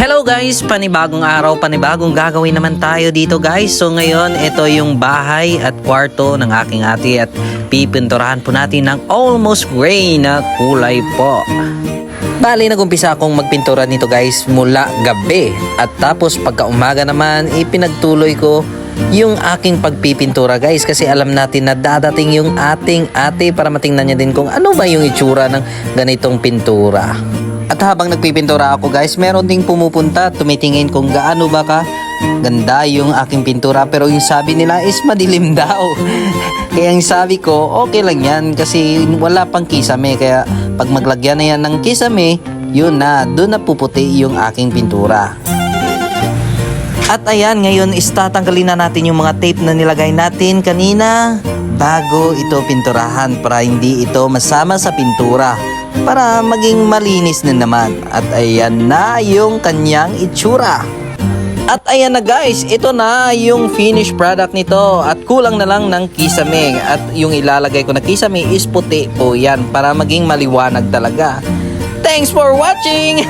Hello guys! Panibagong araw, panibagong gagawin naman tayo dito guys. So ngayon, ito yung bahay at kwarto ng aking ate at pipinturahan po natin ng almost gray na kulay po. Bali, nagumpisa akong magpintura nito guys mula gabi. At tapos pagka umaga naman, ipinagtuloy ko yung aking pagpipintura guys. Kasi alam natin na dadating yung ating ate para matingnan niya din kung ano ba yung itsura ng ganitong pintura. At habang nagpipintura ako guys, meron ding pumupunta, tumitingin kung gaano ba ka ganda yung aking pintura. Pero yung sabi nila is madilim daw. Kaya yung sabi ko, okay lang yan kasi wala pang kisame. Kaya pag maglagyan na yan ng kisame, yun na, doon na puputi yung aking pintura. At ayan, ngayon is tatanggalin na natin yung mga tape na nilagay natin kanina bago ito pinturahan para hindi ito masama sa pintura, para maging malinis na naman. At ayan na yung kanyang itsura. At ayan na guys, ito na yung finished product nito. At kulang na lang ng kisame. At yung ilalagay ko na kisame is puti po yan para maging maliwanag talaga. Thanks for watching!